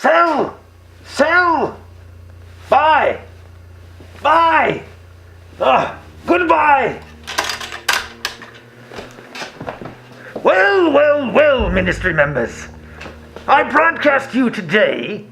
Sell! Sell! Buy! Buy! Goodbye! Well, ministry members. I broadcast you today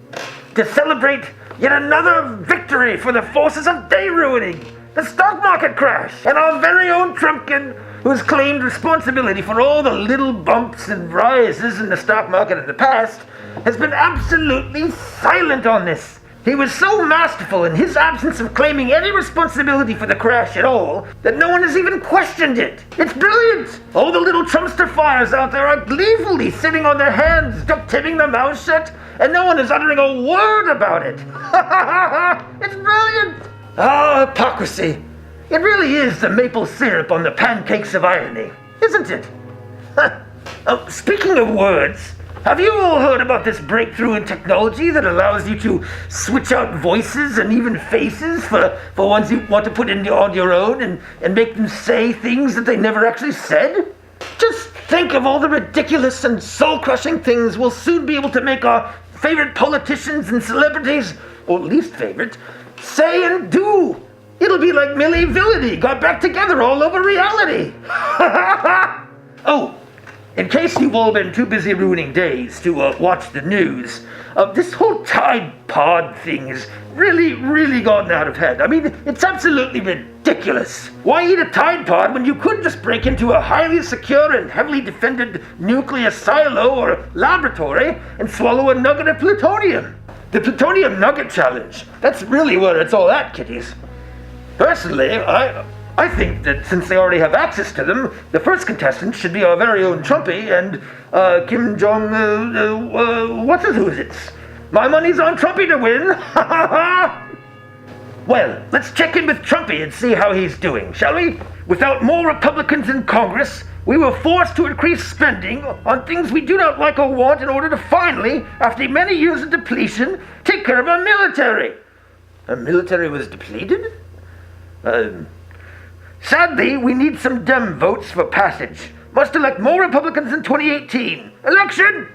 to celebrate yet another victory for the forces of day ruining, the stock market crash, and our very own Trumpkin, who has claimed responsibility for all the little bumps and rises in the stock market in the past, has been absolutely silent on this. He was so masterful in his absence of claiming any responsibility for the crash at all that no one has even questioned it. It's brilliant! All the little Trumpster fires out there are gleefully sitting on their hands, duct-taping their mouths shut, and no one is uttering a word about it. It's brilliant! Hypocrisy. It really is the maple syrup on the pancakes of irony, isn't it? Speaking of words, have you all heard about this breakthrough in technology that allows you to switch out voices and even faces for ones you want to put on your own and make them say things that they never actually said? Just think of all the ridiculous and soul-crushing things we'll soon be able to make our favorite politicians and celebrities, or least favorite, say and do. It'll be like Milli Villainy got back together all over reality. Oh, in case you've all been too busy ruining days to watch the news, this whole Tide Pod thing has really gotten out of hand. I mean, it's absolutely ridiculous. Why eat a Tide Pod when you could just break into a highly secure and heavily defended nuclear silo or laboratory and swallow a nugget of plutonium? The plutonium nugget challenge. That's really where it's all at, kiddies. Personally, I think that since they already have access to them, the first contestant should be our very own Trumpy and Kim Jong, what's-his-who's-its. My money's on Trumpy to win. Well, let's check in with Trumpy and see how he's doing, shall we? Without more Republicans in Congress, we were forced to increase spending on things we do not like or want in order to finally, after many years of depletion, take care of our military. Our military was depleted? Sadly, we need some Dem votes for passage. Must elect more Republicans in 2018. Election!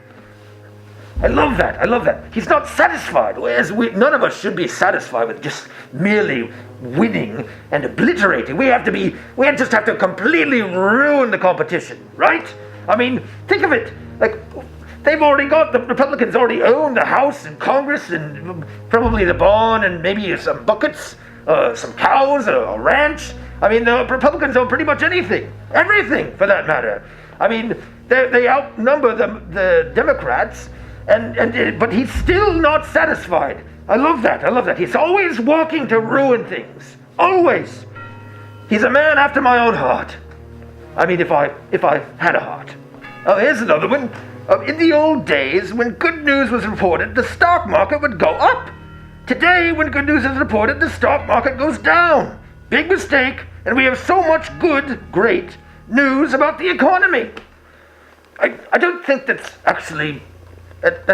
I love that. He's not satisfied, whereas none of us should be satisfied with just merely winning and obliterating. We just have to completely ruin the competition, right? I mean, think of it. Like, the Republicans already own the House and Congress and probably the barn and maybe some buckets, some cows, a ranch. I mean, the Republicans own pretty much anything. Everything, for that matter. I mean, they outnumber the Democrats, but he's still not satisfied. I love that. He's always walking to ruin things. Always. He's a man after my own heart. I mean, if I had a heart. Oh, here's another one. In the old days, when good news was reported, the stock market would go up. Today, when good news is reported, the stock market goes down. Big mistake, and we have so much great news about the economy. I don't think that's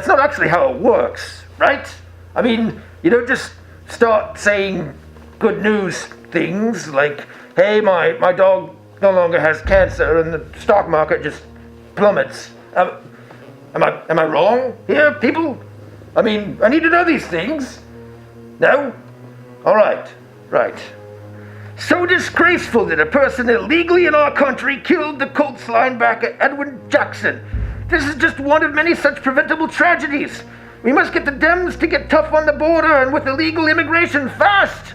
not actually how it works, right? I mean, you don't just start saying good news things like, hey, my dog no longer has cancer and the stock market just plummets. Am I wrong here, people? I mean, I need to know these things. No? All right. So disgraceful that a person illegally in our country killed the Colts linebacker Edwin Jackson. This is just one of many such preventable tragedies. We must get the Dems to get tough on the border and with illegal immigration fast.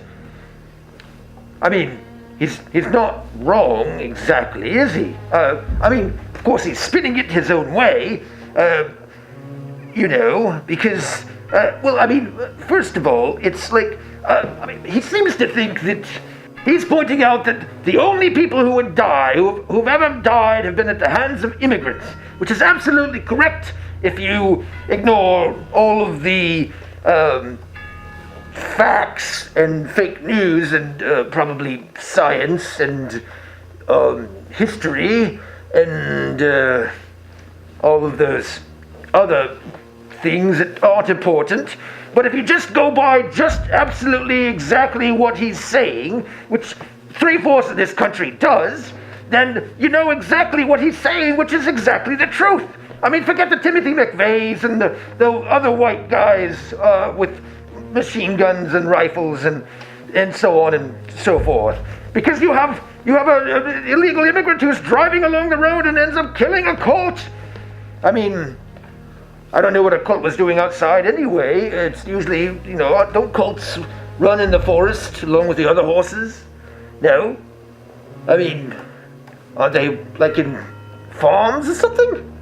I mean, he's not wrong exactly, is he? I mean, of course he's spinning it his own way, because, first of all, it's like, he seems to think that he's pointing out that the only people who would die, who've ever died, have been at the hands of immigrants, which is absolutely correct if you ignore all of the facts and fake news and probably science and history and all of those other things that aren't important. But if you just go by just absolutely exactly what he's saying, which 3/4 of this country does, then you know exactly what he's saying, which is exactly the truth. I mean, forget the Timothy McVeighs and the other white guys with machine guns and rifles and so on and so forth. Because you have an illegal immigrant who's driving along the road and ends up killing a colt. I mean, I don't know what a colt was doing outside anyway. It's usually, don't colts run in the forest along with the other horses? No? I mean, are they like in farms or something?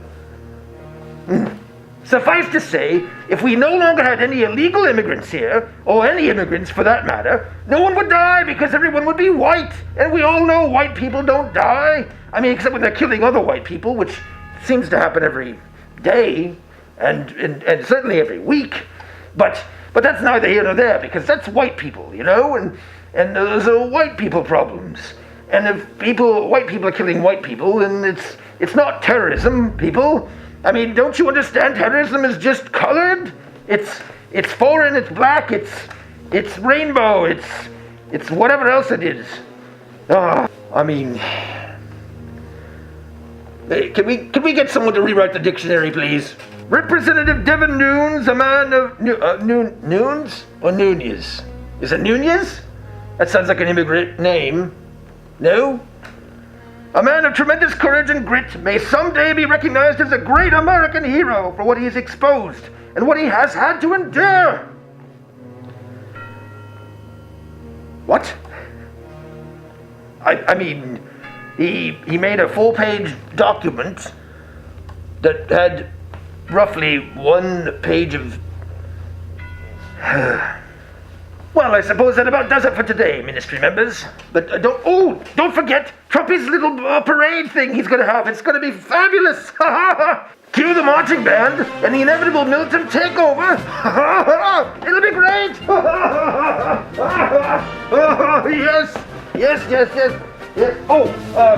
Suffice to say, if we no longer had any illegal immigrants here, or any immigrants for that matter, no one would die because everyone would be white. And we all know white people don't die. I mean, except when they're killing other white people, which seems to happen every day and certainly every week. But that's neither here nor there, because that's white people, and those are white people problems. And if white people are killing white people, then it's not terrorism, people. I mean, don't you understand? Terrorism is just colored. It's foreign. It's black. It's rainbow. It's whatever else it is. I mean, can we get someone to rewrite the dictionary, please? Representative Devin Nunes, a man of Nunes or Nunez? Is it Nunez? That sounds like an immigrant name. No? A man of tremendous courage and grit may someday be recognized as a great American hero for what he has exposed and what he has had to endure. What? I mean, he made a full-page document that had roughly 1 page of... Well, I suppose that about does it for today, Ministry members. But don't forget Trumpy's little parade thing he's going to have. It's going to be fabulous. Cue the marching band and the inevitable militant takeover. It'll be great. Yes. Oh,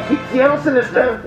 keep Sinister.